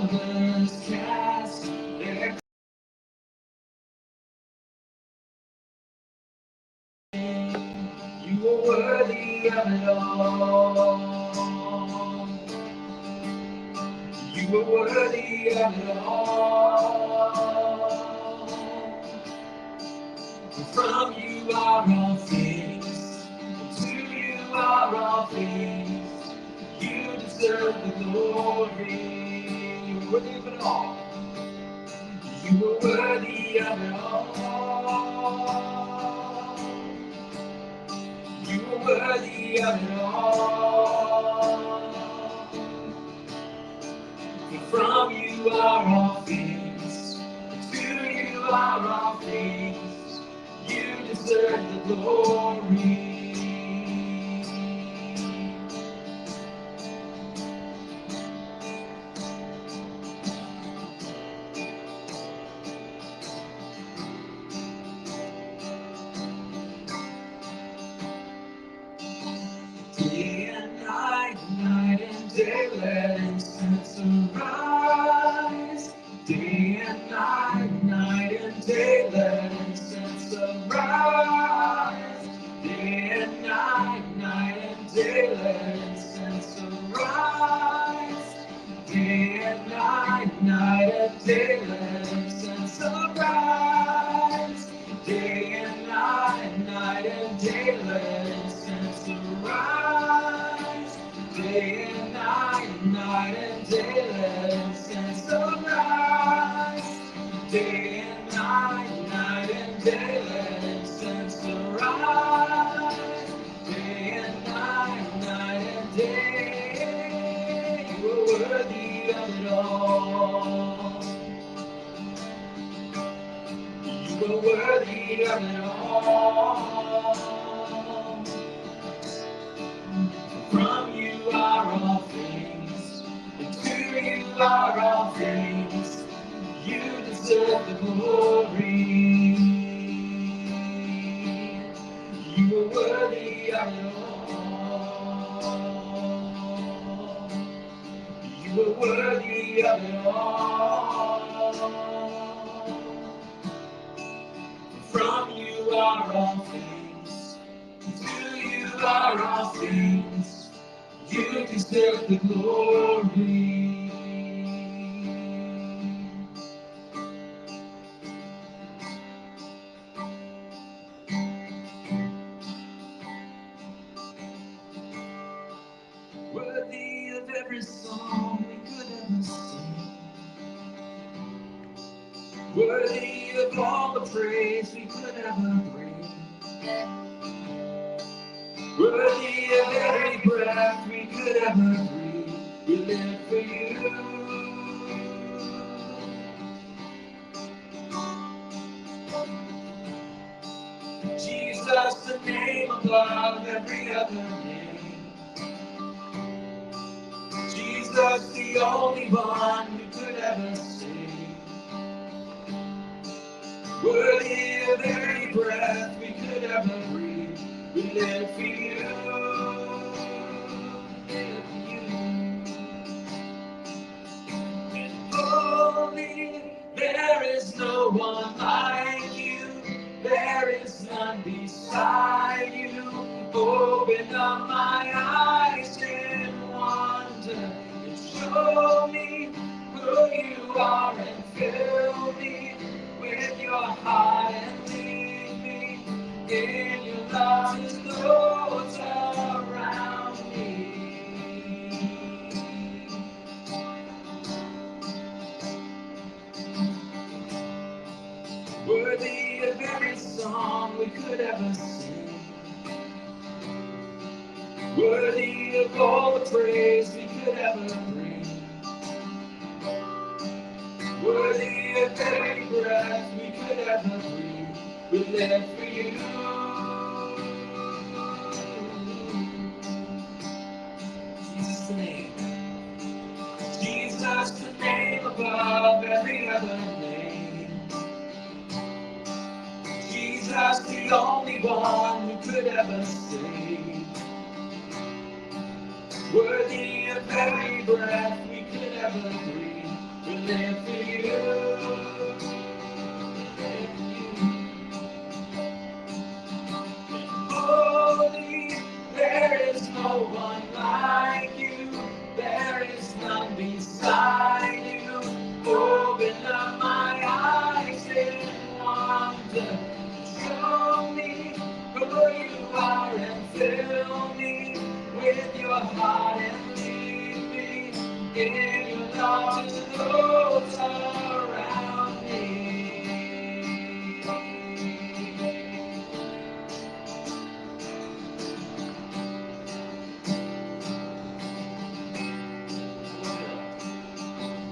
others cast their you are worthy of it all. You are worthy of it all. From you are all things, to you are all things. You deserve the glory. You are worthy of it all. You are worthy of it all. You are worthy of it all. From you are all things, to you are all things. You deserve the glory. Day and night, night and day, let incense arise. Day and night, night and day, let incense arise. Day and night, night and day, let incense arise. Day and night, night and day, let incense arise. Day and night, night and day, let incense arise. Day and night, night and day, let incense arise. Day and night, night and day, let incense arise. Day and night, night and day, you are worthy of it all. You are worthy of it all. From you are all things, and to you are all things. You deserve the glory. You are worthy of it all. You are worthy of it all. From you are all things, to you are all things. You deserve the glory. Worthy of every song we could ever sing. Worthy of all the praise we could ever bring. Worthy of every breath we could ever breathe. We live for you. Jesus, the name above every other name. Jesus, the only one who could ever save. Worthy of every breath we could ever breathe. We live for you. Live for you. And holy, there is no one like you. There is none beside you. Open up my eyes in wonder and show me who you are and fill me with your heart and lead me in your love as those around me. Worthy of every song we could ever sing. Worthy of all the praise we could ever bring. Worthy of every breath we could ever breathe. We live for you. Jesus the name. Jesus the name above every other name. Jesus the only one who could ever save. Worthy of every breath we could ever breathe. we live for you. Holy, there is no one like you. There is none beside you. Open up my eyes in wonder. Show me who you are and fill me with your heart and lead me in your love to those around me.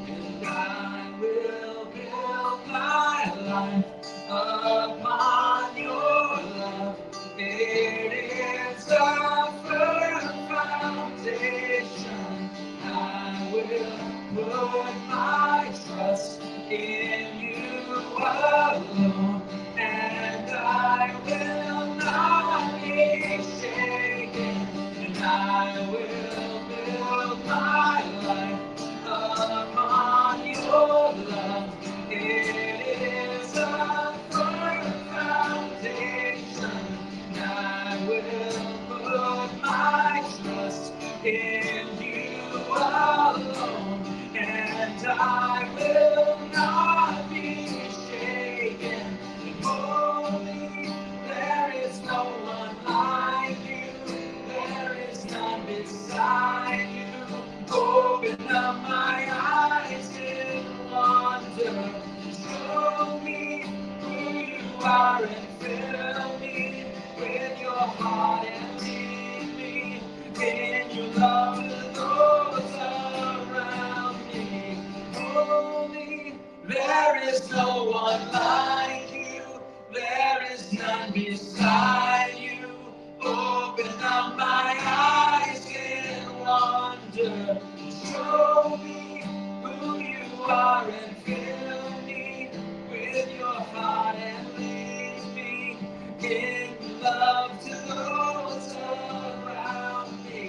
And I will build my life upon your love. It is a firm foundation. I will put my trust in you alone, and I will not be shaken. And I will build my life upon your love. It is a firm foundation. I will put my trust in you alone, and I will not be shaken. Holy, there is no one like you. There is none beside you. Open up my eyes in wonder. Show me who you are and fill me with your heart and lead me in your love to those around me. Holy, there is no one like you. There is none beside you. Open up my eyes in wonder. Show me who you are and fill me with your heart and lead me in love to those around me.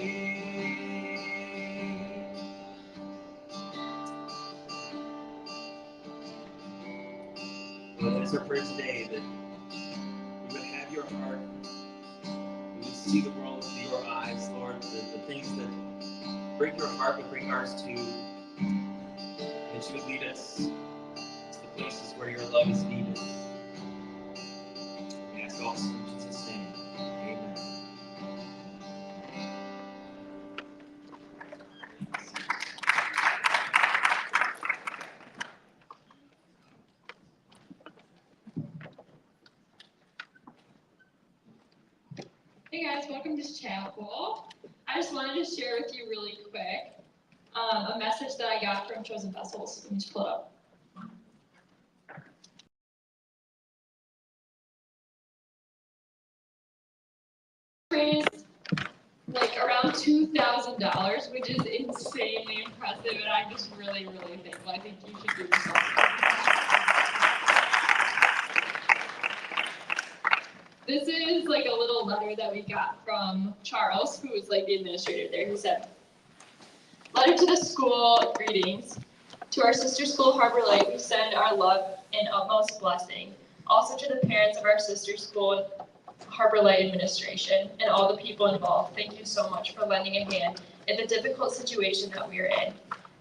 Lord, it's our prayer today that you would have your heart, you would see the world through your eyes, Lord, the things that break your heart would bring ours to, that you would lead us to the places where your love is needed. We ask all this in Jesus' name. Amen. Hey guys, welcome to Chapel. I just wanted to share with you really quick a message that I got from Chosen Vessels. Let me just pull it up. Raised like around $2,000, which is insanely impressive, and I'm just really, really thankful. I think you should give yourself This is like a little letter that we got from Charles, who is like the administrator there. He said, "Letter to the school, greetings. To our sister school, Harbor Light, we send our love and utmost blessing. Also to the parents of our sister school, Harbor Light administration, and all the people involved. Thank you so much for lending a hand in the difficult situation that we are in.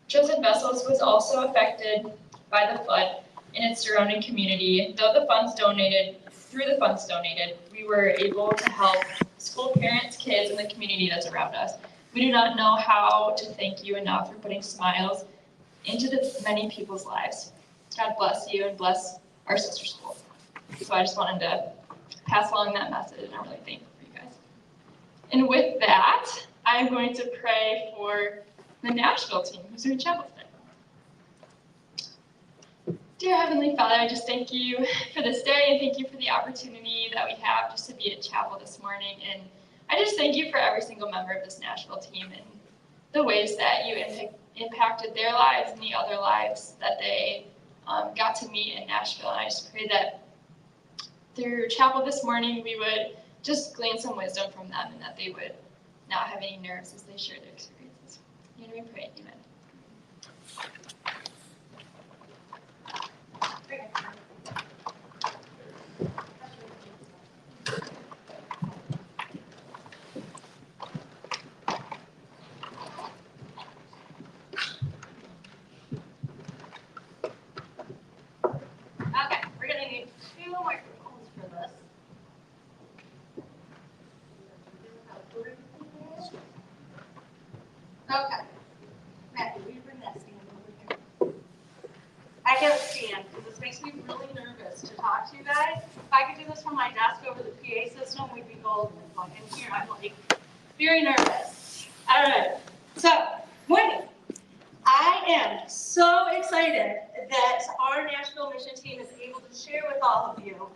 Chosen Vessels was also affected by the flood in its surrounding community. Through the funds donated, we were able to help school parents, kids, and the community that's around us. We do not know how to thank you enough for putting smiles into the many people's lives. God bless you and bless our sister school." So I just wanted to pass along that message, and I'm really thankful for you guys. And with that, I'm going to pray for the Nashville team who's doing chapel today. Dear Heavenly Father, I just thank you for this day, and thank you for the opportunity that we have just to be at chapel this morning. And I just thank you for every single member of this Nashville team and the ways that you impacted their lives and the other lives that they got to meet in Nashville. And I just pray that through chapel this morning, we would just glean some wisdom from them, and that they would not have any nerves as they share their experiences. In your name we pray, amen. Okay. Matthew, will you bring that stand over here? I gotta stand because this makes me really nervous to talk to you guys. If I could do this from my desk over the PA system, we'd be golden. But in here, I'm like very nervous. All right. So, morning. I am so excited that our Nashville mission team is able to share with all of you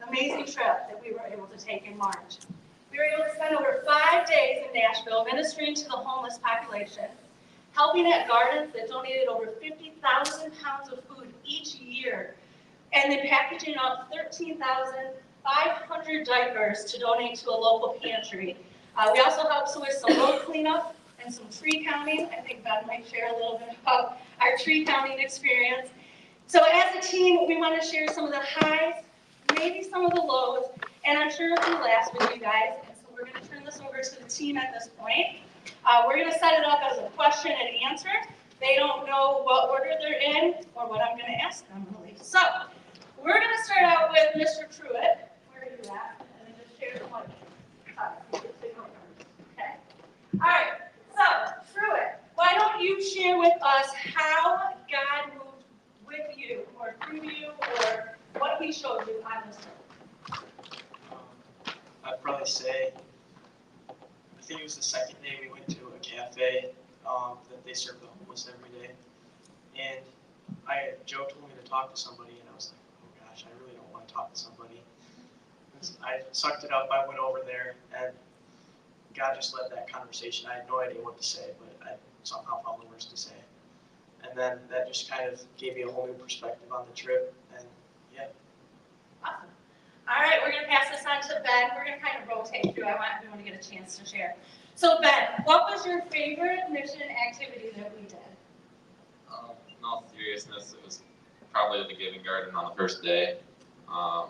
the amazing trip that we were able to take in March. We were able to spend over 5 days in Nashville ministering to the homeless population, helping at gardens that donated over 50,000 pounds of food each year, and then packaging up 13,500 diapers to donate to a local pantry. We also helped with some road cleanup and some tree counting. I think Ben might share a little bit about our tree counting experience. So as a team, we want to share some of the highs, maybe some of the lows, and I'm sure it'll be laughs with you guys. And so we're going to turn this over to the team at this point. We're going to set it up as a question and answer. They don't know what order they're in or what I'm going to ask them, really. So we're going to start out with Mr. Truitt. Where are you at? And then just share the mic. Okay. All right. So, Truitt, why don't you share with us how God moved with you or through you or what he showed you on this trip? I'd probably say, I think it was the second day we went to a cafe that they serve the homeless every day. And Joe told me to talk to somebody, and I was like, oh gosh, I really don't want to talk to somebody. I sucked it up, I went over there, and God just led that conversation. I had no idea what to say, but I somehow found the words to say. And then that just kind of gave me a whole new perspective on the trip, and yeah. Awesome. All right, we're going to pass this on to Ben. We're going to kind of rotate through. I want everyone to get a chance to share. So Ben, what was your favorite mission activity that we did? In all seriousness, it was probably the Giving Garden on the first day. I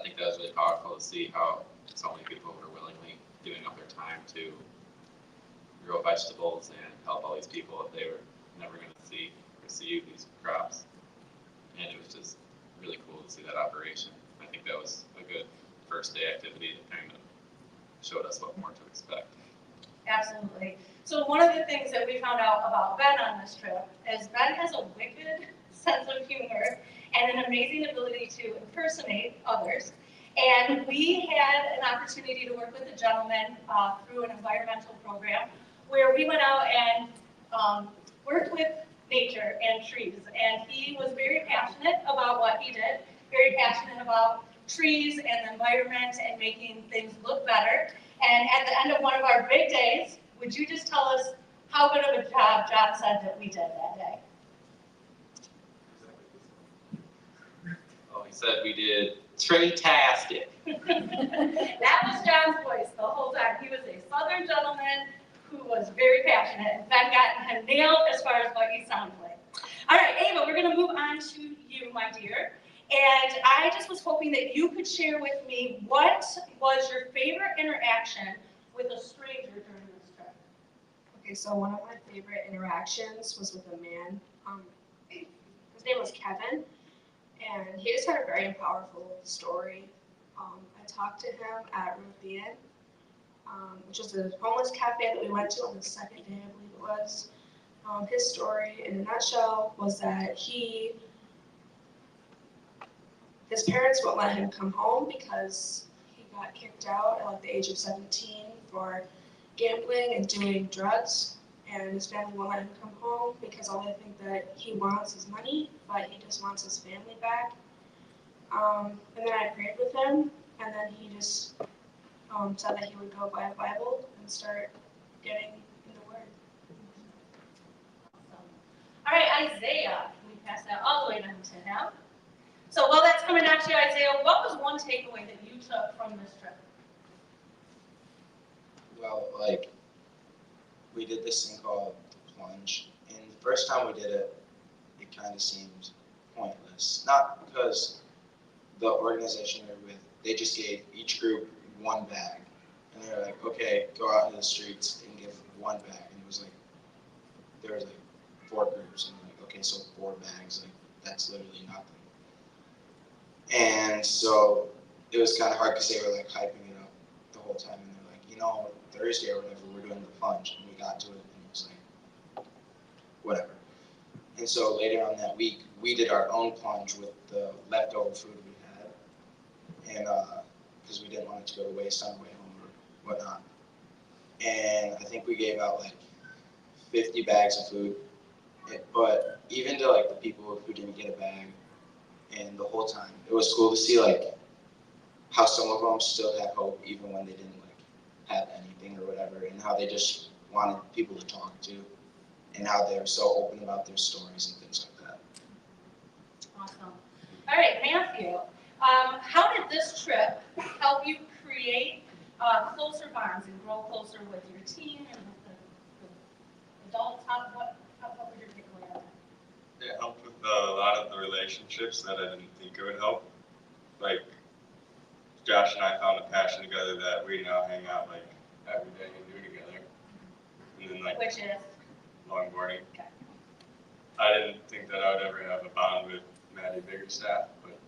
think that was really powerful to see how so many people were willingly giving up their time to grow vegetables and help all these people that they were never going to see receive these crops. And it was just really cool to see that operation. I think that was a good first day activity that kind of showed us what more to expect. Absolutely. So one of the things that we found out about Ben on this trip is Ben has a wicked sense of humor and an amazing ability to impersonate others. And we had an opportunity to work with a gentleman through an environmental program where we went out and worked with nature and trees. And he was very passionate about what he did, very passionate about trees and the environment and making things look better. And at the end of one of our big days, would you just tell us how good of a job John said that we did that day? Oh, he said we did tree-tastic. That was John's voice the whole time. He was a Southern gentleman who was very passionate. And Ben got him nailed as far as what he sounded like. All right, Ava, we're going to move on to you, my dear. And I just was hoping that you could share with me what was your favorite interaction with a stranger during this trip? Okay, so one of my favorite interactions was with a man. His name was Kevin, and he just had a very powerful story. I talked to him at Ruthven, which is a homeless cafe that we went to on the second day, I believe it was. His story, in a nutshell, was that his parents won't let him come home because he got kicked out at like the age of 17 for gambling and doing drugs, and his family won't let him come home because all they think that he wants is money, but he just wants his family back. And then I prayed with him, and then he just said that he would go buy a Bible and start getting in the Word. All right, Isaiah, we pass that all the way down to him. So while that's coming down to you, Isaiah, what was one takeaway that you took from this trip? Well, like, we did this thing called the plunge, and the first time we did it, it kind of seemed pointless. Not because the organization we were with, they just gave each group one bag, and they were like, okay, go out into the streets and give one bag, and it was like, there was like 4 groups, and I'm like, okay, so 4 bags, like, that's literally nothing. And so it was kind of hard because they were like hyping it up the whole time, and they're like, you know, Thursday or whatever, we're doing the plunge, and we got to it, and it was like, And so later on that week, we did our own plunge with the leftover food we had. And because we didn't want it to go to waste on the way home or whatnot. And I think we gave out like 50 bags of food. But even to like the people who didn't get a bag, and the whole time, it was cool to see like how some of them still had hope even when they didn't like have anything or whatever, and how they just wanted people to talk to, and how they were so open about their stories and things like that. Awesome. All right, Matthew, how did this trip help you create closer bonds and grow closer with your team and with the adults? What was your takeaway on that? It helped with a lot of the relationships that I didn't think it would help. Like Josh and I found a passion together that we now hang out like every day and do together. And then like Which is? longboarding. Okay. I didn't think that I would ever have a bond with Maddie Biggerstaff, but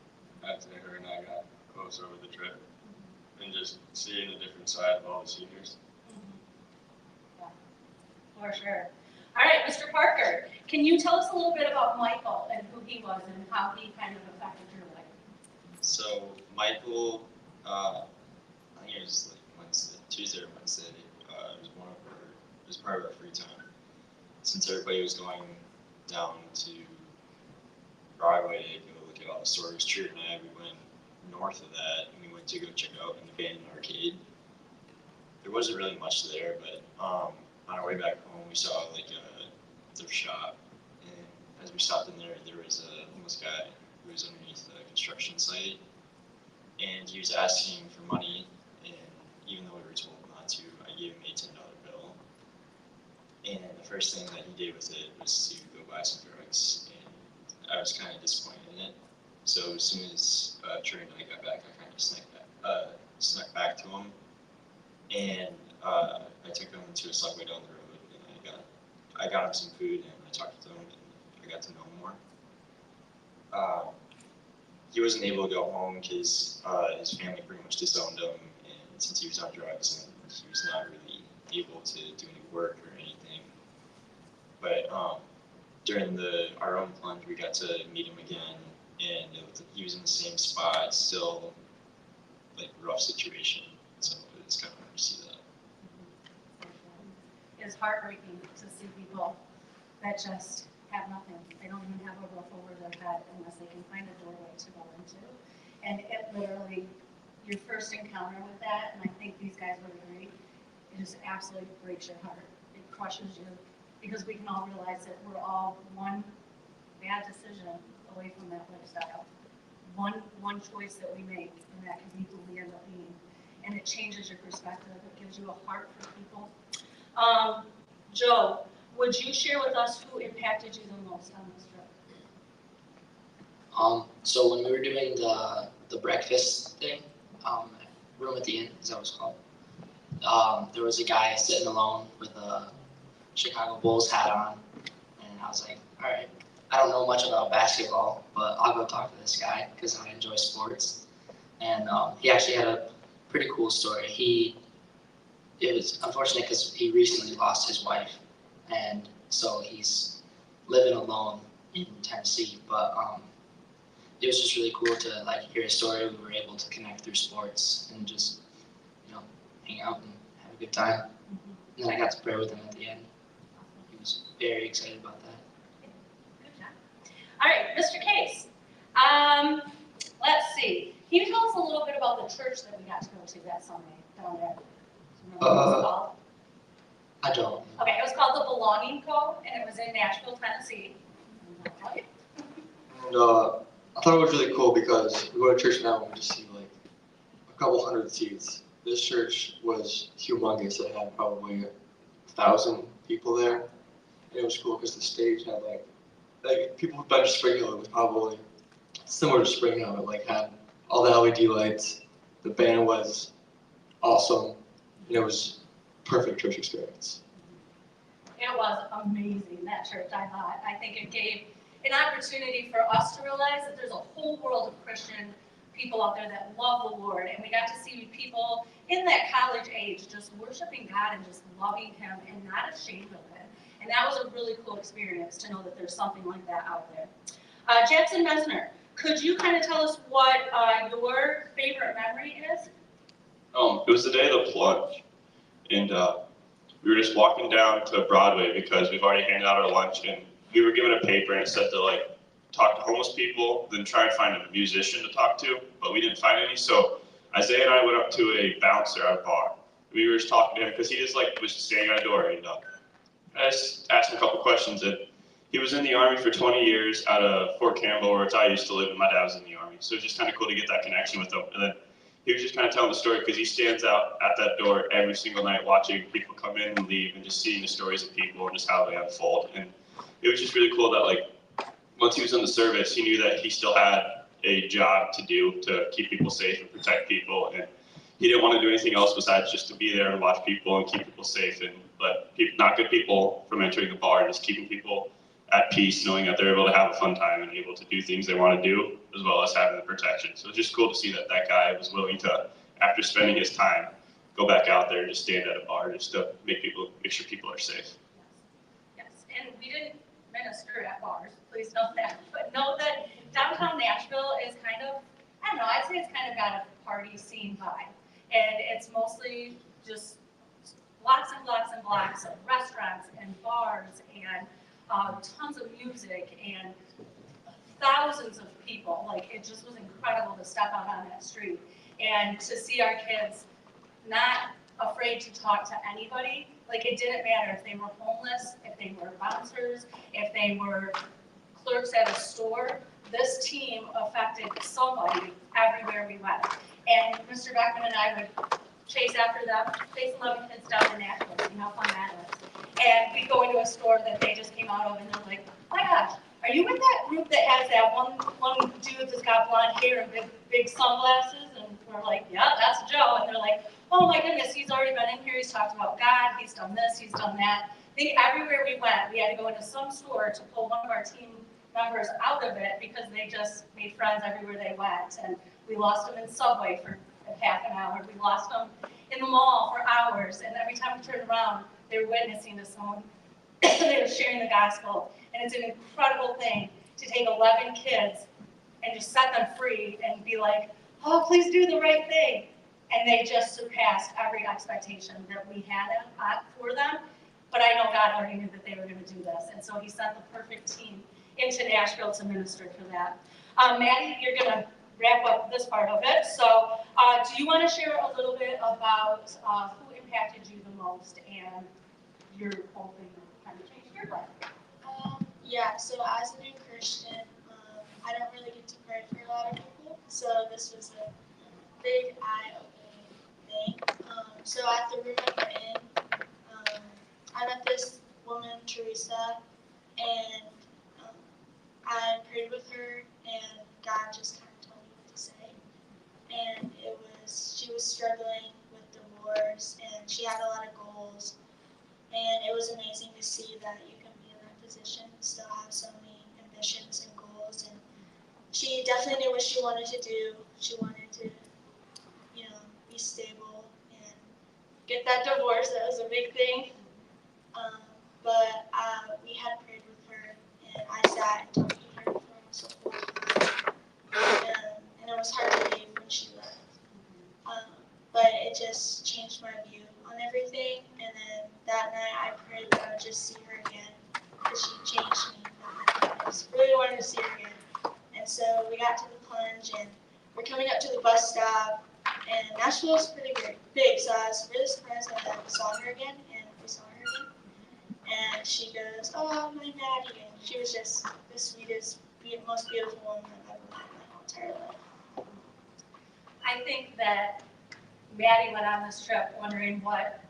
I'd say her and I got close over the trip. And just seeing a different side of all the seniors. Yeah, for sure. All right, Mr. Parker, can you tell us a little bit about Michael and who he was and how he kind of affected your life? So Michael, I think it was like Wednesday, Tuesday or Wednesday. It was part of our free time. Since everybody was going down to Broadway to go look at all the stores, Truett and I, we went north of that and we went to go check out an abandoned arcade. There wasn't really much there, but on our way back home, we saw like a thrift shop, and as we stopped in there, there was a homeless guy who was underneath the construction site, and he was asking for money, and even though we were told not to, I gave him a $10 bill, and the first thing that he did with it was to go buy some drugs, and I was kind of disappointed in it. So as soon as Trey and I got back, I kind of snuck back to him, and I took him to a Subway down the road, and I got him some food, and I talked to him, and I got to know him more. He wasn't able to go home because his family pretty much disowned him, and since he was on drugs, and he was not really able to do any work or anything. But during our own plunge, we got to meet him again, and he was in the same spot, still like rough situation. So it's kind of hard to see that. It's heartbreaking to see people that just have nothing. They don't even have a roof over their head unless they can find a doorway to go into. And it literally, your first encounter with that, and I think these guys would agree, it just absolutely breaks your heart. It crushes you because we can all realize that we're all one bad decision away from that lifestyle. One choice that we make, and that can be who we end up being. And it changes your perspective. It gives you a heart for people. Joe, would you share with us who impacted you the most on this trip? So when we were doing the breakfast thing, Room at the Inn, is that what it's called? There was a guy sitting alone with a Chicago Bulls hat on, and I was like, all right, I don't know much about basketball, but I'll go talk to this guy because I enjoy sports. And he actually had a pretty cool story. It was unfortunate because he recently lost his wife, and so he's living alone in Tennessee. But it was just really cool to like hear his story. We were able to connect through sports and just hang out and have a good time. And then I got to pray with him at the end. He was very excited about that. Good job. All right, Mr. Case. Let's see. Can you tell us a little bit about the church that we got to go to that Sunday down there? Do you remember what it was called? I don't. Okay, it was called the Belonging Co., and it was in Nashville, Tennessee. Right? And I thought it was really cool because we go to church now and we just see like a couple hundred seats. This church was humongous. It had probably 1,000 people there. And it was cool because the stage had like people who've been to Spring Hill. It was probably similar to Spring Hill. It like had all the LED lights. The band was awesome. And it was perfect church experience. It was amazing, that church, I thought. I think it gave an opportunity for us to realize that there's a whole world of Christian people out there that love the Lord. And we got to see people in that college age just worshiping God and just loving Him and not ashamed of it. And that was a really cool experience to know that there's something like that out there. Jackson Messner, could you kind of tell us what your favorite memory is? It was the day of the plunge, and we were just walking down to Broadway because we've already handed out our lunch, and we were given a paper and it said to like talk to homeless people, then try and find a musician to talk to, but we didn't find any. So Isaiah and I went up to a bouncer at a bar. We were just talking to him because he just like was standing at a door, and I just asked him a couple questions. And he was in the Army for 20 years out of Fort Campbell, where I used to live, and my dad was in the Army. So it was just kind of cool to get that connection with him. And then he was just kind of telling the story because he stands out at that door every single night watching people come in and leave and just seeing the stories of people and just how they unfold. And it was just really cool that like once he was in the service, he knew that he still had a job to do to keep people safe and protect people. And he didn't want to do anything else besides just to be there and watch people and keep people safe and let people, not good people from entering the bar, just keeping people at peace, knowing that they're able to have a fun time and able to do things they want to do, as well as having the protection. So it's just cool to see that that guy was willing to, after spending his time, go back out there and just stand at a bar just to make sure people are safe. Yes, and we didn't minister at bars, please note that. But know that downtown Nashville is kind of, I don't know, I'd say it's kind of got a party scene vibe. And it's mostly just blocks and blocks and blocks of restaurants and bars and tons of music and thousands of people. Like, it just was incredible to step out on that street and to see our kids not afraid to talk to anybody. Like, it didn't matter if they were homeless, if they were bouncers, if they were clerks at a store. This team affected somebody everywhere we went. And Mr. Beckman and I would chase after them, chase 11 kids down to Nashville, see how fun that is. And we go into a store that they just came out of, and they're like, oh my gosh, are you with that group that has that one dude that's got blonde hair and big sunglasses? And we're like, yeah, that's Joe. And they're like, oh my goodness, he's already been in here, he's talked about God, he's done this, he's done that. I think everywhere we went, we had to go into some store to pull one of our team members out of it because they just made friends everywhere they went. And we lost them in Subway for half an hour. We lost them in the mall for hours. And every time we turned around, they were witnessing to someone. They were sharing the gospel. And it's an incredible thing to take 11 kids and just set them free and be like, oh, please do the right thing. And they just surpassed every expectation that we had for them. But I know God already knew that they were going to do this. And so he sent the perfect team into Nashville to minister for that. Maddie, you're going to wrap up this part of it. So do you want to share a little bit about who impacted you the most and your whole thing that kind of changed your life? Yeah, so as a new Christian, I don't really get to pray for a lot of people. So this was a big eye-opening thing. So at the room that we're in, I met this woman, Teresa, and I prayed with her, and God just kind of told me what to say. And she was struggling with divorce, and she had a lot of goals. And it was amazing to see that you can be in that position and still have so many ambitions and goals. And she definitely knew what she wanted to do. She wanted to, be stable and get that divorce. That was a big thing. But we had prayed with her, and I sat and talked with her for almost a full time. And it was hard to leave when she left. But it just changed my view on everything. And then that night I prayed that I would just see her again, because she changed me. I just really wanted to see her again. And so we got to the plunge, and we're coming up to the bus stop. And Nashville is pretty big, so I was really surprised that I saw her again, and we saw her again. And she goes, oh, my Maddie. And she was just the sweetest, most beautiful woman I've ever met in my whole entire life. I think that Maddie went on this trip wondering what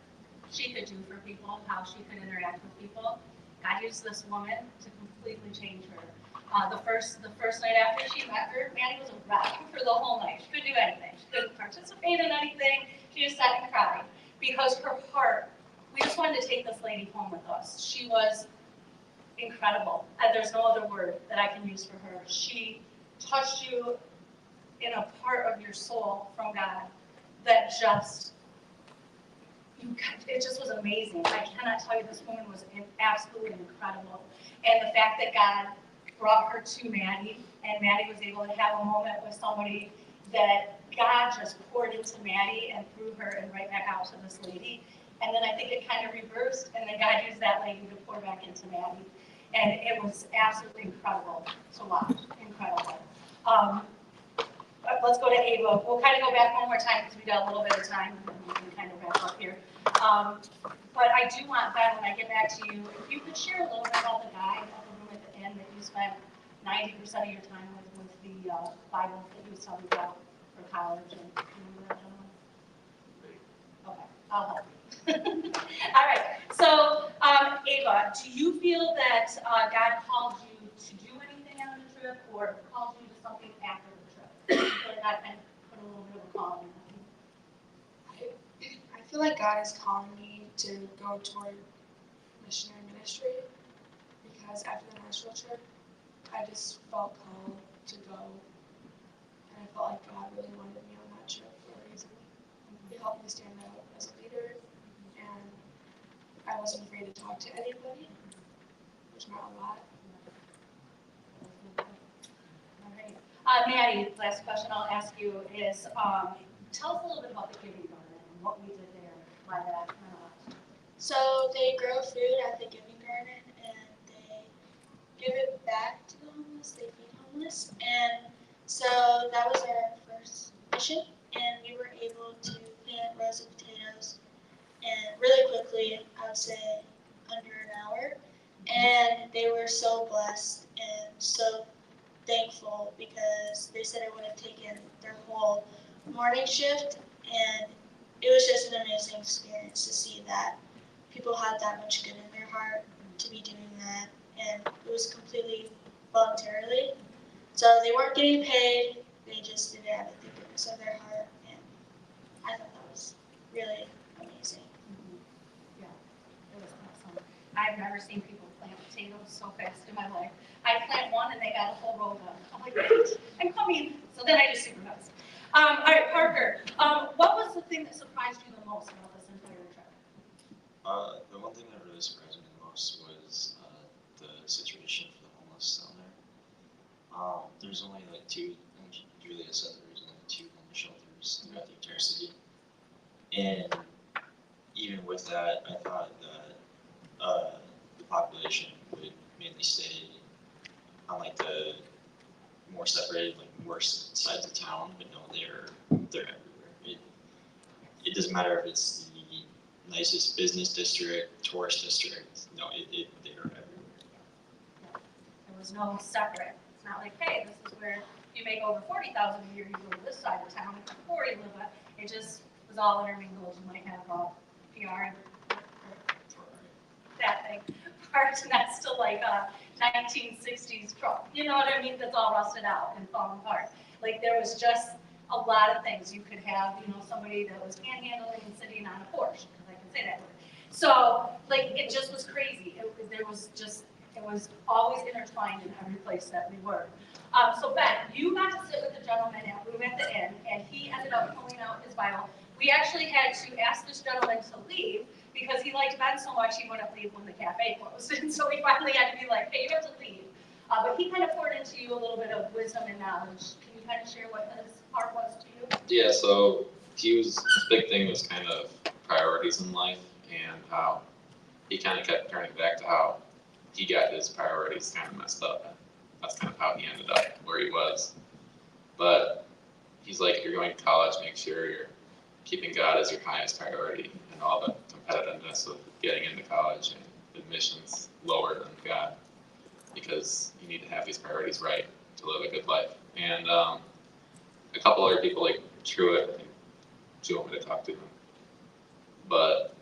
she could do for people, how she could interact with people. God used this woman to completely change her. The first night after she met her, Maddie was a wreck for the whole night. She couldn't do anything. She couldn't participate in anything. She just sat and cried because her heart, we just wanted to take this lady home with us. She was incredible. There's no other word that I can use for her. She touched you in a part of your soul from God that just, it just was amazing. I cannot tell you, this woman was absolutely incredible. And the fact that God brought her to Maddie, and Maddie was able to have a moment with somebody that God just poured into Maddie and through her and right back out to this lady. And then I think it kind of reversed, and then God used that lady to pour back into Maddie. And it was absolutely incredible to watch, incredible. Let's go to Ava. We'll kind of go back one more time because we got a little bit of time, and we can kind of wrap up here. But I do want, Ben, when I get back to you, if you could share a little bit about the guide of the room at the end that you spent 90% of your time with the Bible that you studied about for college. And remember that, gentleman? Okay, I'll help you. All right. So, Ava, do you feel that God called you to do anything on the trip, or called you to something after the trip? Do you feel like God kind of put a little bit of a call in you? I feel like God is calling me to go toward missionary ministry because after the national trip, I just felt called to go, and I felt like God really wanted me on that trip for a reason. He helped me stand out as a leader, and I wasn't afraid to talk to anybody, which meant a lot. All right. Maddie, last question I'll ask you is, tell us a little bit about the Giving Garden and what we did there, why that meant a lot. So they grow food at the Giving Garden and they give it back to the homeless, they feed homeless. And so that was our first mission, and we were able to plant rows of potatoes and really quickly, I would say under an hour. And they were so blessed and so thankful because they said it would have taken their whole morning shift, and it was just an amazing experience to see that people had that much good in their heart to be doing that, and it was completely voluntarily. So they weren't getting paid, they just did it out of the goodness of their heart, and I thought that was really amazing. Yeah, it was awesome. I've never seen people plant potatoes so fast in my life. I plant one and they got a whole row done. I'm like, wait, I'm coming. So then I just supervised. All right, Parker, what was the thing that surprised you the most about this entire trip? The one thing that really surprised me the most was the situation for the homeless down there. There's only like two, and Julia said there was only 2 homeless shelters throughout the entire city. And even with that, I thought that the population would mainly stay on like the more separated, like worse sides of town, but no, they're everywhere. It doesn't matter if it's the nicest business district, tourist district. No, they're everywhere. There was no separate. It's not like, hey, this is where you make over 40,000 a year, you go to this side of town, it's 40 live at. It just was all intermingled. You might have PR and that thing parked next to like a 1960s truck. You know what I mean? That's all rusted out and falling apart. Like there was just a lot of things. You could have, somebody that was panhandling and sitting on a Porsche, because I can say that word. So like it just was crazy. It was always intertwined in every place that we were. So Ben, you got to sit with the gentleman at Room at the Inn, and he ended up pulling out his Bible. We actually had to ask this gentleman to leave because he liked Ben so much he wouldn't leave when the cafe closed. And so we finally had to be like, hey, you have to leave. But he kind of poured into you a little bit of wisdom and knowledge. Can you kind of share what his heart was to you? Yeah, so his big thing was kind of priorities in life and how he kind of kept turning back to how he got his priorities kind of messed up. That's kind of how he ended up where he was. But he's like, if you're going to college, make sure you're keeping God as your highest priority and all the competitiveness of getting into college and admissions lower than God, because you need to have these priorities right to live a good life. And a couple other people like Truett, I think she wanted me to talk to him. But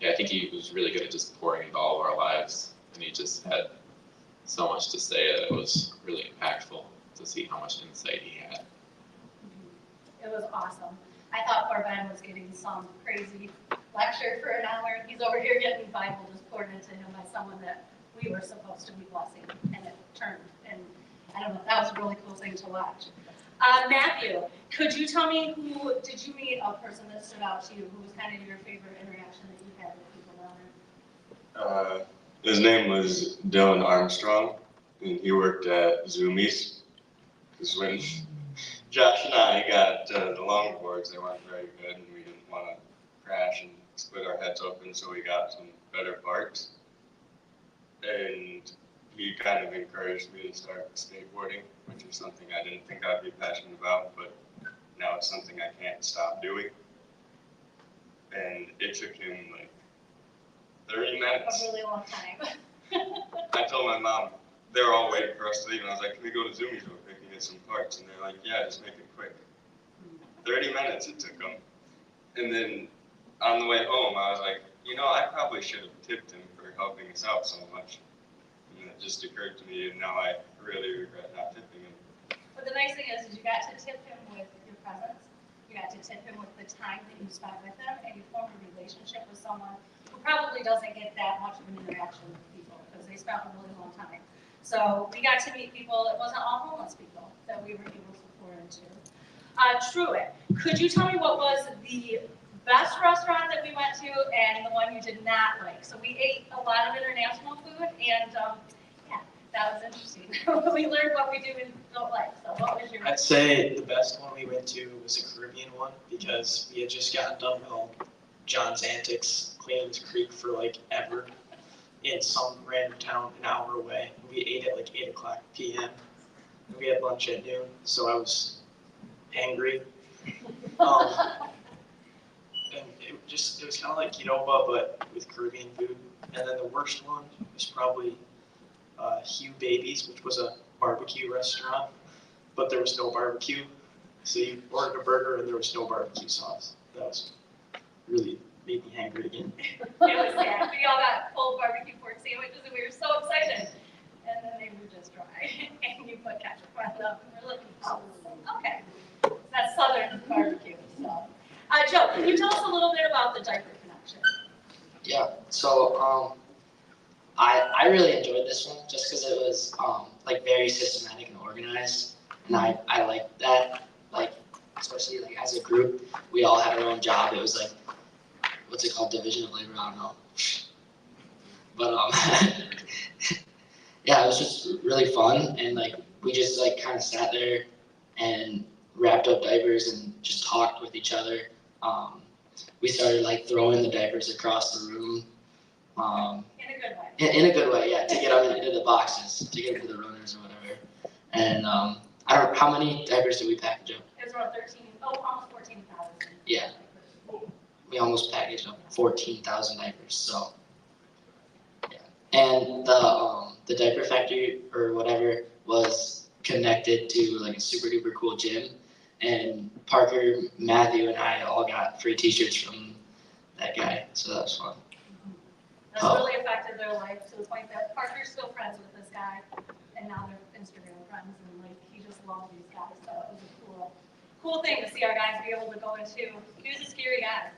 yeah, I think he was really good at just pouring into all of our lives, and he just had so much to say that it was really impactful to see how much insight he had. It was awesome. I thought poor Ben was getting some crazy lecture for an hour. He's over here getting the Bible just poured into him by someone that we were supposed to be blessing, and it turned. And I don't know, that was a really cool thing to watch. Matthew, could you tell me did you meet a person that stood out to you? Who was kind of your favorite interaction that you had with people down there? His name was Dylan Armstrong, and he worked at Zoomies. Because when Josh and I got the longboards, they weren't very good, and we didn't want to crash and split our heads open, so we got some better parts. And he kind of encouraged me to start skateboarding, which is something I didn't think I'd be passionate about, but now it's something I can't stop doing. And it took him like 30 minutes. A really long time. I told my mom, they were all waiting for us to leave, and I was like, can we go to Zoomies real quick and get some parts? And they're like, yeah, just make it quick. 30 minutes it took them. And then on the way home, I was like, I probably should have tipped him for helping us out so much. And it just occurred to me, and now I really regret not tipping him. But the nice thing is you got to tip him with your presence. You got to tip him with the time that you spent with him, and you formed a relationship with someone who probably doesn't get that much of an interaction with people because they spent a really long time. So we got to meet people. It wasn't all homeless people that we were able to pour into. Truett, could you tell me what was the best restaurant that we went to and the one you did not like? So we ate a lot of international food, and yeah, that was interesting. We learned what we do and don't like. So what was your? I'd say the best one we went to was a Caribbean one because we had just gotten done with all John's antics cleaning the creek for like ever in some random town an hour away. We ate at like 8:00 p.m. and we had lunch at noon, so I was angry. And it was kind of like Qdoba, but with Caribbean food. And then the worst one was probably Hugh Babies, which was a barbecue restaurant, but there was no barbecue. So you ordered a burger and there was no barbecue sauce. That was really made me hungry again. It was sad. We all got full barbecue pork sandwiches and we were so excited. And then they were just dry. And you put ketchup on them and we're like, oh, okay. That's Southern barbecue. So, Joe, can you tell us a little bit about the diaper connection? Yeah, so I really enjoyed this one just because it was like very systematic and organized, and I liked that. Like especially like as a group, we all had our own job. It was like what's it called, division of labor? I don't know, but yeah, it was just really fun, and like we just like kind of sat there and wrapped up diapers and just talked with each other. We started like throwing the diapers across the room. In a good way. In a good way, yeah, to get them into the boxes, to get them to the runners or whatever. And I don't know, how many diapers did we package up? It was around almost 14,000. Yeah. We almost packaged up 14,000 diapers, so. Yeah. And the diaper factory or whatever was connected to like a super duper cool gym. And Parker, Matthew, and I all got free t-shirts from that guy, so that was fun. That's really affected their life to the point that Parker's still friends with this guy, and now they're Instagram friends, and like he just loves these guys. So it was a cool thing to see our guys be able to go into. He was a scary guy,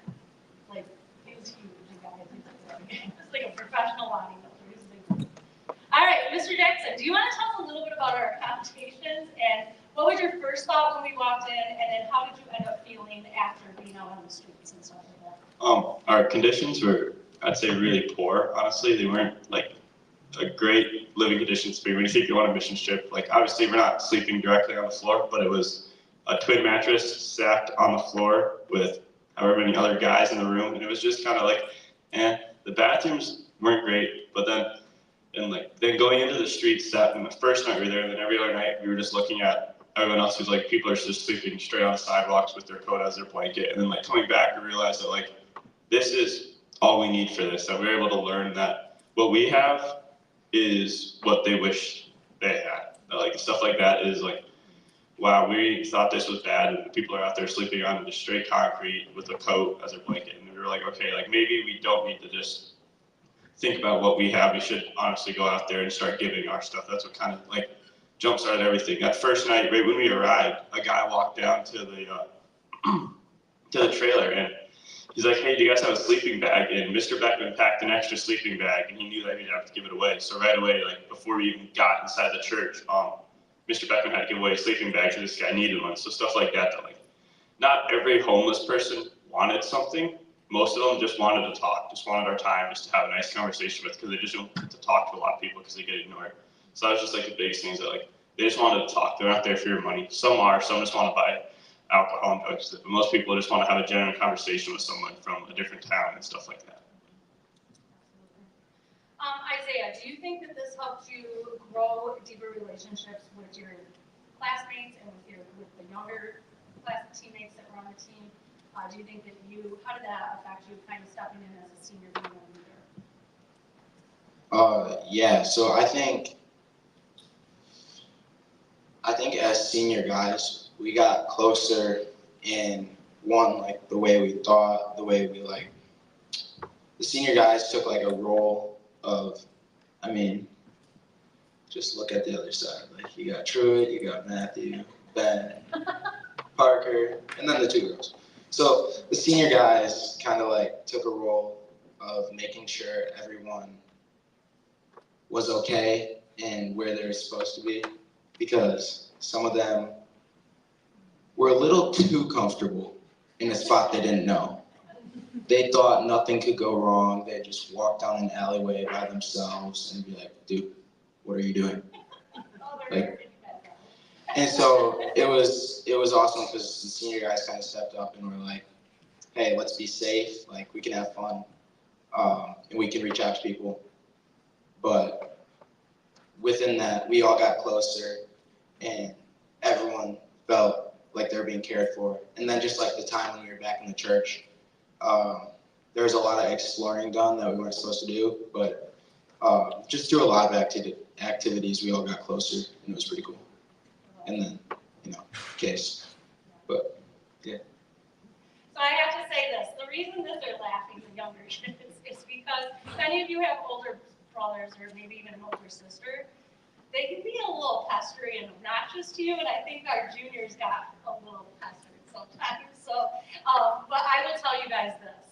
like he was huge. He was like a professional bodybuilder. He was a big. All right, Mr. Jackson, do you want to tell us a little bit about our competitions and what was your first thought when we walked in, and then how did you end up feeling after being out on the streets and stuff like that? Our conditions were, I'd say, really poor. Honestly, they weren't like a great living conditions for you. When you think you want a mission trip, like obviously we're not sleeping directly on the floor, but it was a twin mattress stacked on the floor with however many other guys in the room, and it was just kind of like, the bathrooms weren't great, but then going into the streets that when the first night we were there, and then every other night we were just looking at everyone else who's like, people are just sleeping straight on the sidewalks with their coat as their blanket. And then like coming back, we realized that like, this is all we need for this. That we're able to learn that what we have is what they wish they had. Like stuff like that is like, wow, we thought this was bad. And people are out there sleeping on just straight concrete with a coat as their blanket. And we were like, okay, like maybe we don't need to just think about what we have. We should honestly go out there and start giving our stuff. That's what kind of like jump-started everything. That first night, right when we arrived, a guy walked down to the trailer and he's like, hey, do you guys have a sleeping bag? And Mr. Beckman packed an extra sleeping bag and he knew that he'd have to give it away. So right away, like before we even got inside the church, Mr. Beckman had to give away sleeping bags or this guy needed one. So stuff like that, like not every homeless person wanted something. Most of them just wanted to talk, just wanted our time, just to have a nice conversation with, because they just don't get to talk to a lot of people because they get ignored. So that was just like the biggest things that like, they just wanted to talk. They're not there for your money. Some are, some just want to buy alcohol and drugs, but most people just want to have a genuine conversation with someone from a different town and stuff like that. Isaiah, do you think that this helped you grow deeper relationships with your classmates and with the younger class teammates that were on the team? Do you think that how did that affect you kind of stepping in as a senior being a leader? Yeah, so I think as senior guys, we got closer in one, like the way we thought, the way we like, the senior guys took like a role of, I mean, just look at the other side. Like you got Truett, you got Matthew, Ben, Parker, and then the two girls. So the senior guys kind of like took a role of making sure everyone was okay and where they're supposed to be, because some of them were a little too comfortable in a spot they didn't know. They thought nothing could go wrong. They just walk down an alleyway by themselves and be like, dude, what are you doing? Like, and so it was awesome because the senior guys kind of stepped up and were like, hey, let's be safe. Like we can have fun and we can reach out to people. But within that, we all got closer and everyone felt like they were being cared for. And then just like the time when we were back in the church, there was a lot of exploring done that we weren't supposed to do, but just through a lot of activities, we all got closer, and it was pretty cool. And then, case, but yeah. So I have to say this, the reason that they're laughing, the younger kids, is because many of you have older brothers or maybe even an older sister. They can be a little pestery and obnoxious to you, and I think our juniors got a little pestered sometimes. So, but I will tell you guys this.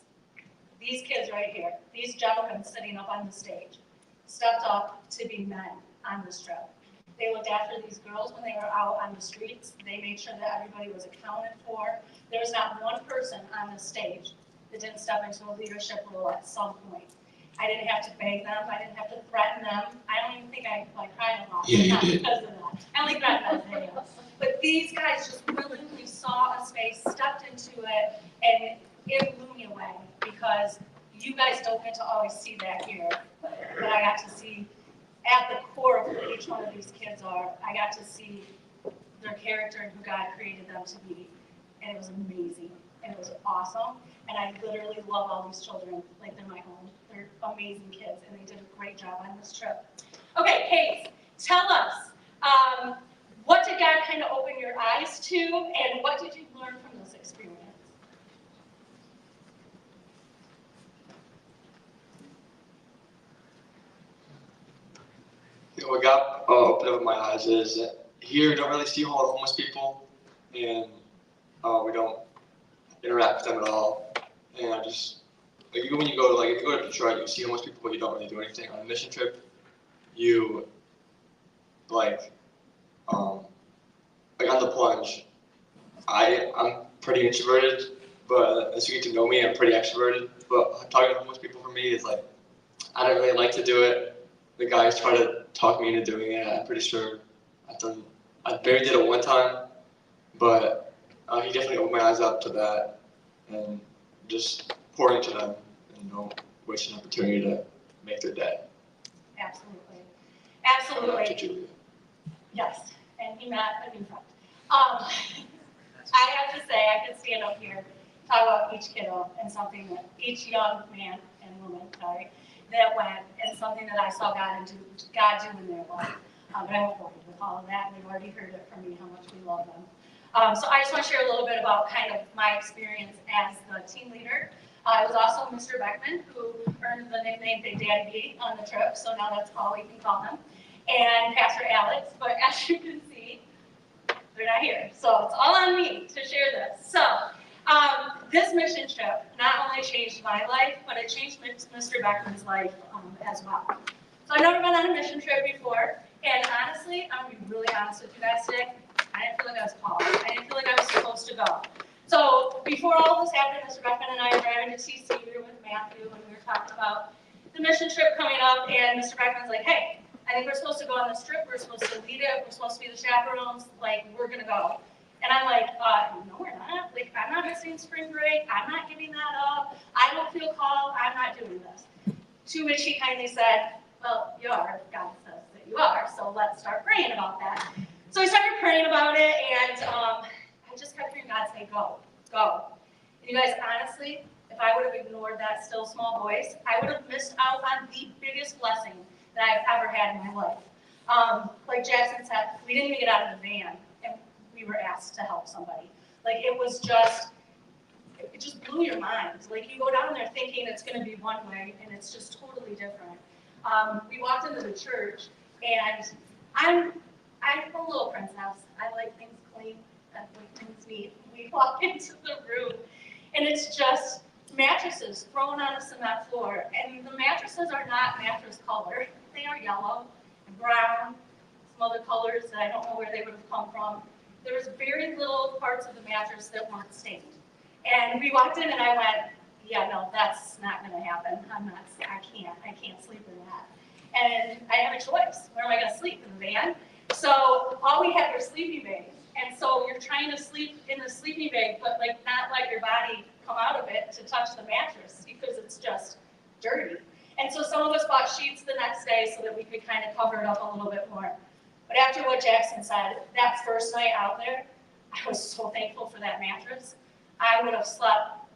These kids right here, these gentlemen sitting up on the stage, stepped up to be men on this trip. They looked after these girls when they were out on the streets. They made sure that everybody was accounted for. There was not one person on the stage that didn't step into a leadership role at some point. I didn't have to beg them. I didn't have to threaten them. I don't even think I cried a lot. Yeah, you did. Because of that. I only threatened Isaiah. But these guys just willingly saw a space, stepped into it, and it blew me away because you guys don't get to always see that here. But I got to see at the core of who each one of these kids are. I got to see their character and who God created them to be. And it was amazing. And it was awesome. And I literally love all these children like they're my own. They're amazing kids, and they did a great job on this trip. Okay, Hayes, tell us, what did God kind of open your eyes to, and what did you learn from this experience? What God opened up my eyes is that here we don't really see a whole lot of homeless people, and we don't interact with them at all. And I just, like, even when you go to, if you go to Detroit, you see homeless people, but you don't really do anything. On a mission trip, you, on the plunge, I'm pretty introverted, but as you get to know me, I'm pretty extroverted. But talking to homeless people for me is like, I don't really like to do it. The guys try to talk me into doing it. I'm pretty sure I maybe did it one time, but he definitely opened my eyes up to that and just pouring into them and waste an opportunity to make their day. Absolutely. Absolutely. To Julia. Yes, and he met a new friend. I have to say, I could stand up here, talk about each kiddo and something that each young man and woman, that went, and something that I saw God do in their life. But I won't bore you with all of that, and they've already heard it from me how much we love them. So I just want to share a little bit about kind of my experience as the team leader. I was also Mr. Beckman, who earned the nickname Big Daddy B on the trip, so now that's all we can call him, and Pastor Alex. But as you can see, they're not here, so it's all on me to share this. So this mission trip not only changed my life, but it changed Mr. Beckman's life as well. So I've never been on a mission trip before, And honestly, I'm gonna be really honest with you guys today, I didn't feel like I was called. I didn't feel like I was supposed to go. So before all this happened, Mr. Beckman and I were driving to TC, we were with Matthew, and we were talking about the mission trip coming up, and Mr. Beckman's like, hey, I think we're supposed to go on this trip, we're supposed to lead it, we're supposed to be the chaperones, like, we're gonna go. And I'm like, no, we're not. Like, I'm not missing spring break, I'm not giving that up, I don't feel called, I'm not doing this. To which he kindly said, well, you are, God says that you are, so let's start praying about that. So I started praying about it, and I just kept hearing God say, go, go. And you guys, honestly, if I would have ignored that still small voice, I would have missed out on the biggest blessing that I've ever had in my life. Like Jackson said, we didn't even get out of the van, and we were asked to help somebody. Like, it was just, it just blew your mind. Like, you go down there thinking it's gonna be one way, and it's just totally different. We walked into the church, and I'm a little princess. I like things clean, I like things neat. We walk into the room, and it's just mattresses thrown on a cement floor, and the mattresses are not mattress color. They are yellow and brown, some other colors that I don't know where they would have come from. There was very little parts of the mattress that weren't stained. And we walked in, and I went, yeah, no, that's not gonna happen. I can't sleep in that. And I had a choice. Where am I gonna sleep? In the van? So all we had were sleeping bags. And so you're trying to sleep in the sleeping bag, but like not let your body come out of it to touch the mattress because it's just dirty. And so some of us bought sheets the next day so that we could kind of cover it up a little bit more. But after what Jackson said, that first night out there, I was so thankful for that mattress. I would have slept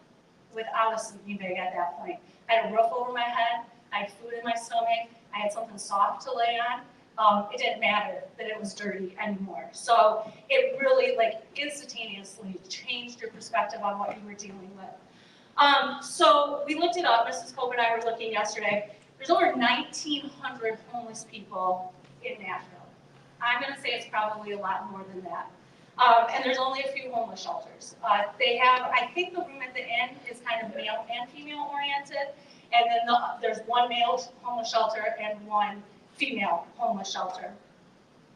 without a sleeping bag at that point. I had a roof over my head, I had food in my stomach, I had something soft to lay on. It didn't matter that it was dirty anymore. So it really, like, instantaneously changed your perspective on what you were dealing with. So we looked it up. Mrs. Cope and I were looking yesterday. There's over 1,900 homeless people in Nashville. I'm gonna say it's probably a lot more than that. And there's only a few homeless shelters. They have, I think the room at the inn is kind of male and female oriented. And then there's one male homeless shelter and one female homeless shelter.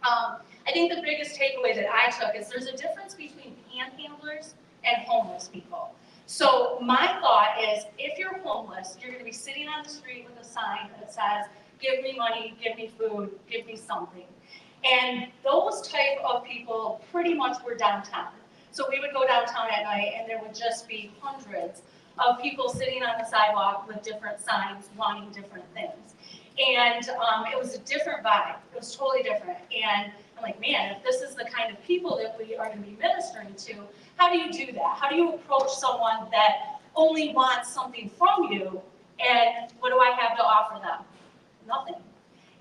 I think the biggest takeaway that I took is there's a difference between panhandlers and homeless people. So my thought is, if you're homeless, you're gonna be sitting on the street with a sign that says, give me money, give me food, give me something. And those type of people pretty much were downtown. So we would go downtown at night and there would just be hundreds of people sitting on the sidewalk with different signs wanting different things. And it was a different vibe. It was totally different. And I'm like, man, if this is the kind of people that we are going to be ministering to, how do you do that? How do you approach someone that only wants something from you? And what do I have to offer them? Nothing.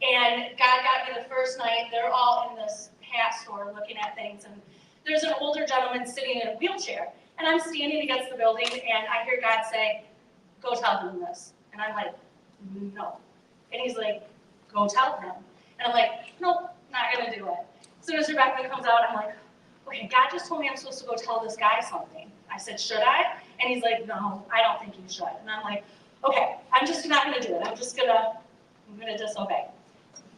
And God got me the first night. They're all in this hat store looking at things. And there's an older gentleman sitting in a wheelchair. And I'm standing against the building, and I hear God say, go tell him this. And I'm like, no. And he's like, go tell him. And I'm like, nope, not gonna do it. So Mr. Beckman comes out, I'm like, okay, God just told me I'm supposed to go tell this guy something. I said, should I? And he's like, no, I don't think you should. And I'm like, okay, I'm just not gonna do it. I'm gonna disobey.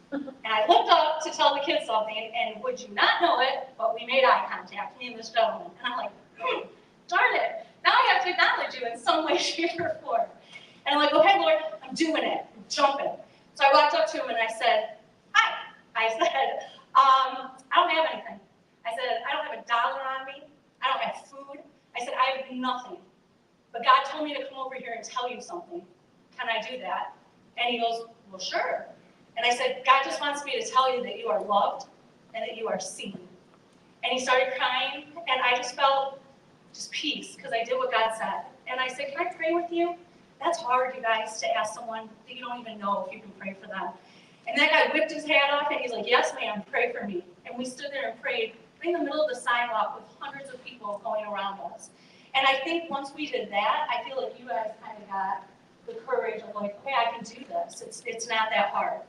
And I looked up to tell the kids something, and would you not know it, but we made eye contact, me and this gentleman. And I'm like, darn it, now I have to acknowledge you in some way, shape, or form. And I'm like, okay, Lord, I'm doing it, I'm jumping. So I walked up to him and I said, hi. I said, I don't have anything. I said, I don't have $1 on me. I don't have food. I said, I have nothing. But God told me to come over here and tell you something. Can I do that? And he goes, well, sure. And I said, God just wants me to tell you that you are loved and that you are seen. And he started crying, and I just felt just peace because I did what God said. And I said, can I pray with you? That's hard, you guys, to ask someone that you don't even know if you can pray for them. And that guy whipped his hat off, and he's like, yes, ma'am, pray for me. And we stood there and prayed in the middle of the sidewalk with hundreds of people going around us. And I think once we did that, I feel like you guys kind of got the courage of like, okay, I can do this. It's not that hard.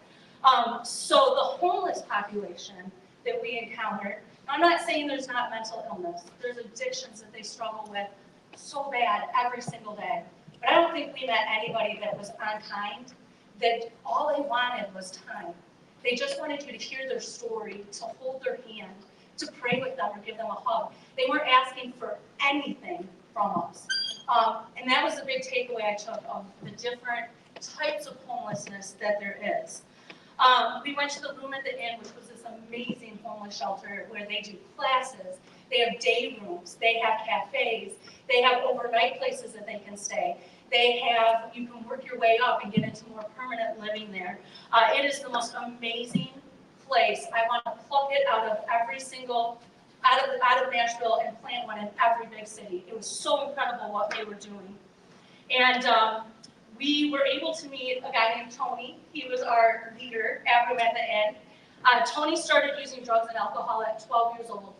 So the homeless population that we encountered, I'm not saying there's not mental illness. There's addictions that they struggle with so bad every single day. But I don't think we met anybody that was unkind, that all they wanted was time. They just wanted you to hear their story, to hold their hand, to pray with them or give them a hug. They weren't asking for anything from us. And that was the big takeaway I took of the different types of homelessness that there is. We went to the Room at the Inn, which was this amazing homeless shelter where they do classes, they have day rooms, they have cafes, they have overnight places that they can stay. They have, you can work your way up and get into more permanent living there. It is the most amazing place. I want to pluck it out of every single, out of Nashville and plant one in every big city. It was so incredible what they were doing. And we were able to meet a guy named Tony. He was our leader at Room at the Inn. Tony started using drugs and alcohol at 12 years old.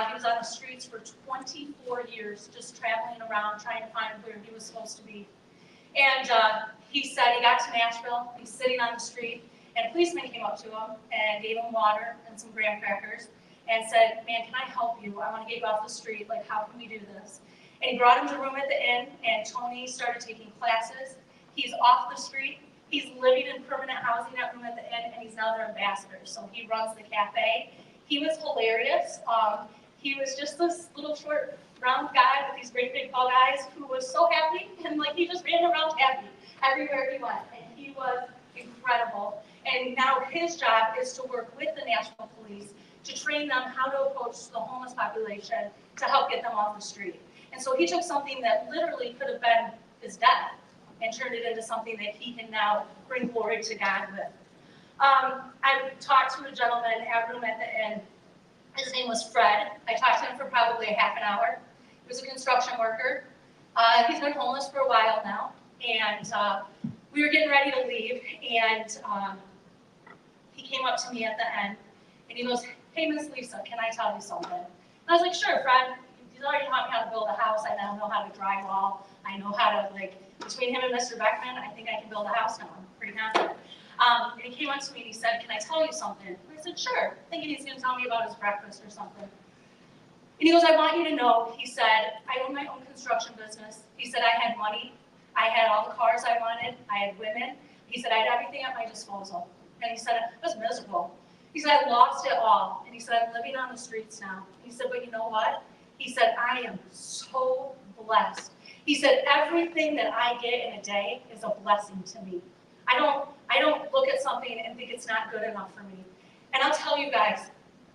He was on the streets for 24 years, just traveling around trying to find where he was supposed to be. And he said he got to Nashville, he's sitting on the street, and a policeman came up to him and gave him water and some graham crackers and said, "Man, can I help you? I want to get you off the street. Like, how can we do this?" And he brought him to Room at the Inn, and Tony started taking classes. He's off the street. He's living in permanent housing at Room at the Inn, and he's now their ambassador. So he runs the cafe. He was hilarious. He was just this little short, round guy with these great big tall guys who was so happy, and like he just ran around happy everywhere he went, and he was incredible. And now his job is to work with the Nashville Police to train them how to approach the homeless population to help get them off the street. And so he took something that literally could have been his death and turned it into something that he can now bring glory to God with. I talked to a gentleman at Room at the Inn. His name was Fred. I talked to him for probably a half an hour. He was a construction worker. He's been homeless for a while now, and we were getting ready to leave, and he came up to me at the end, and he goes, "Hey, Miss Lisa, can I tell you something?" And I was like, "Sure, Fred. He's already taught me how to build a house. I now know how to drywall. I know how to, like, between him and Mr. Beckman, I think I can build a house now. I'm pretty confident." And he came up to me and he said, "Can I tell you something?" And I said, "Sure," thinking he's going to tell me about his breakfast or something. And he goes, "I want you to know," he said, "I own my own construction business." He said, "I had money. I had all the cars I wanted. I had women." He said, "I had everything at my disposal." And he said, "I was miserable." He said, "I lost it all." And he said, "I'm living on the streets now." He said, "But you know what?" He said, "I am so blessed." He said, "Everything that I get in a day is a blessing to me. I don't look at something and think it's not good enough for me." And I'll tell you guys,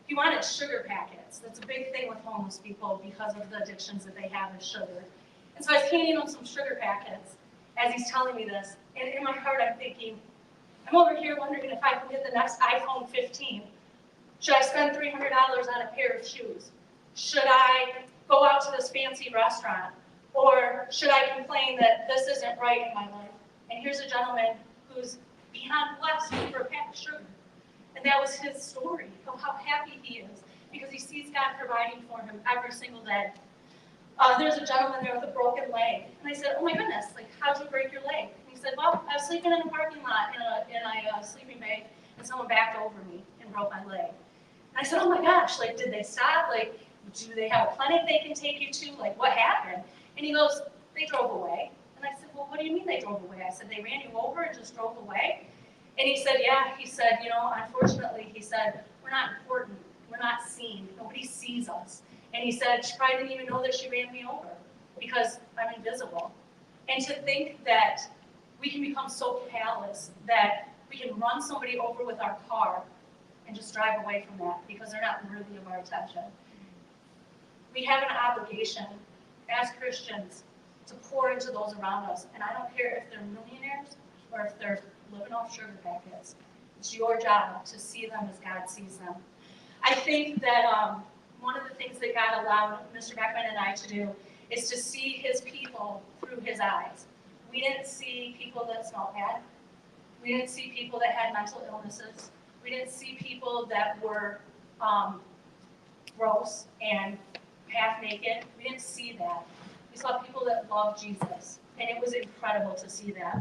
he wanted sugar packets. That's a big thing with homeless people because of the addictions that they have with sugar. And so I was handing him some sugar packets as he's telling me this. And in my heart, I'm thinking, I'm over here wondering if I can get the next iPhone 15. Should I spend $300 on a pair of shoes? Should I go out to this fancy restaurant? Or should I complain that this isn't right in my life? And here's a gentleman who's beyond blessed for a pack of sugar. And that was his story of how happy he is because he sees God providing for him every single day. There's a gentleman there with a broken leg. And I said, "Oh my goodness, like, how'd you break your leg?" And he said, "Well, I was sleeping in a parking lot in a sleeping bag, and someone backed over me and broke my leg." And I said, "Oh my gosh, like, did they stop? Like, do they have a clinic they can take you to? Like, what happened?" And he goes, "They drove away." And I said, "Well, what do you mean they drove away?" I said, "They ran you over and just drove away?" And he said, "Yeah." He said, "You know, unfortunately," he said, "we're not important. We're not seen. Nobody sees us." And he said, "She probably didn't even know that she ran me over because I'm invisible." And to think that we can become so callous that we can run somebody over with our car and just drive away from that because they're not worthy of our attention. We have an obligation as Christians to pour into those around us. And I don't care if they're millionaires or if they're living off sugar packets. It's your job to see them as God sees them. I think that one of the things that God allowed Mr. Beckman and I to do is to see his people through his eyes. We didn't see people that smelled bad. We didn't see people that had mental illnesses. We didn't see people that were gross and half naked. We didn't see that. We saw people that loved Jesus, and it was incredible to see that.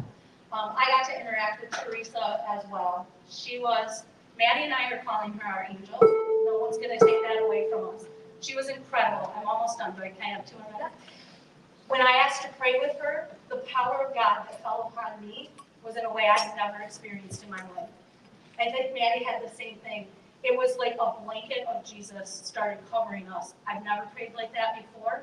I got to interact with Teresa as well. Maddie and I are calling her our angel. No one's going to take that away from us. She was incredible. I'm almost done, but I kind of have 2 minutes. When I asked to pray with her, the power of God that fell upon me was in a way I've never experienced in my life. I think Maddie had the same thing. It was like a blanket of Jesus started covering us. I've never prayed like that before,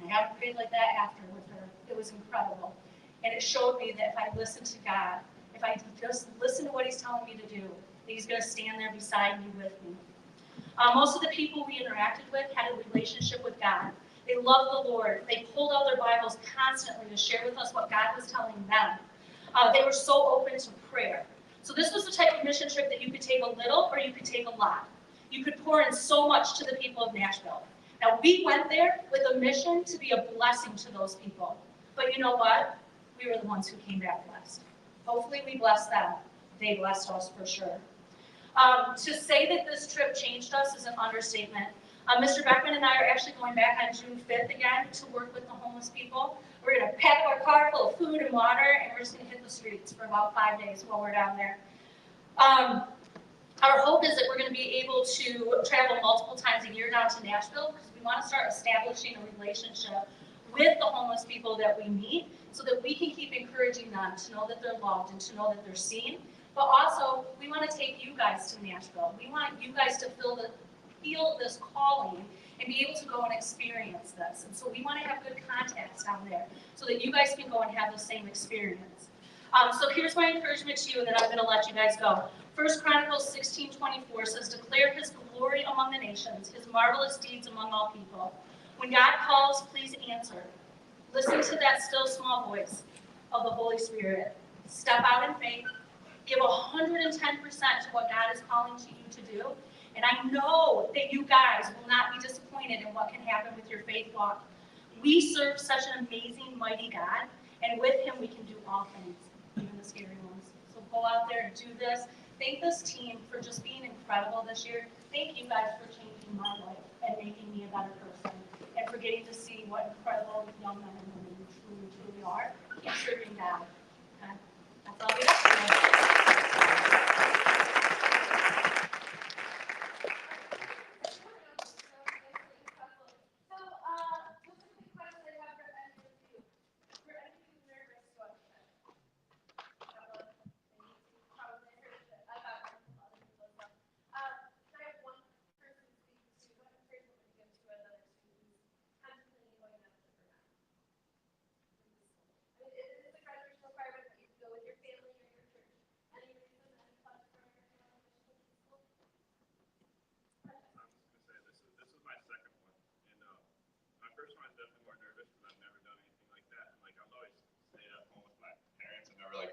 and I haven't prayed like that after with her. It was incredible. And it showed me that if I listen to God, if I just listen to what he's telling me to do, that he's going to stand there beside me with me. Most of the people we interacted with had a relationship with God. They loved the Lord. They pulled out their Bibles constantly to share with us what God was telling them. They were so open to prayer. So this was the type of mission trip that you could take a little or you could take a lot. You could pour in so much to the people of Nashville. Now, we went there with a mission to be a blessing to those people. But you know what? We were the ones who came back blessed. Hopefully we blessed them. They blessed us for sure. To say that this trip changed us is an understatement. Mr. Beckman and I are actually going back on June 5th again to work with the homeless people. We're going to pack our car full of food and water, and we're just going to hit the streets for about 5 days while we're down there. Our hope is that we're going to be able to travel multiple times a year down to Nashville because we want to start establishing a relationship with the homeless people that we meet so that we can keep encouraging them to know that they're loved and to know that they're seen. But also, we want to take you guys to Nashville. We want you guys to feel this calling and be able to go and experience this. And so we want to have good contacts down there so that you guys can go and have the same experience. So here's my encouragement to you, and then I'm going to let you guys go. 1 Chronicles 16:24 says, "Declare his glory among the nations, his marvelous deeds among all people. When God calls, please answer. Listen to that still small voice of the Holy Spirit. Step out in faith. Give 110% to what God is calling to you to do. And I know that you guys will not be disappointed in what can happen with your faith walk. We serve such an amazing, mighty God, and with him we can do all things, even the scary ones. So go out there and do this. Thank this team for just being incredible this year. Thank you guys for changing my life and making me a better person, and for getting to see what incredible young men and women you truly, truly are. Keep serving God. Okay? That's all we got today.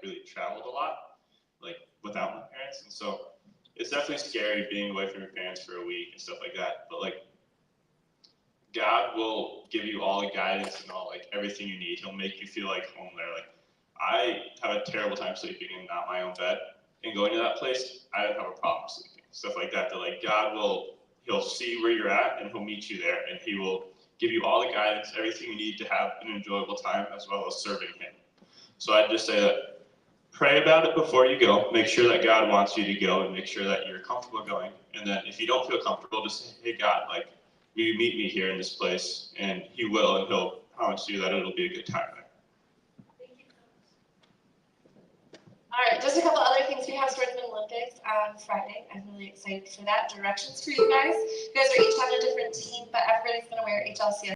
Really traveled a lot, like without my parents, and so it's definitely scary being away from your parents for a week and stuff like that. But like, God will give you all the guidance and all like everything you need. He'll make you feel like home there. Like, I have a terrible time sleeping in not my own bed, and going to that place, I don't have a problem sleeping. Stuff like that. That like he'll see where you're at and he'll meet you there, and he will give you all the guidance, everything you need to have an enjoyable time as well as serving him. So I'd just say that pray about it before you go. Make sure that God wants you to go, and make sure that you're comfortable going. And then if you don't feel comfortable, just say, hey, God, like, will you meet me here in this place? And he will, and he'll promise you that it'll be a good time there. All right, just a couple other things. We have Swordsman Olympics on Friday. I'm really excited for that. Directions for you guys. You guys are each on a different team, but everybody's going to wear HLCS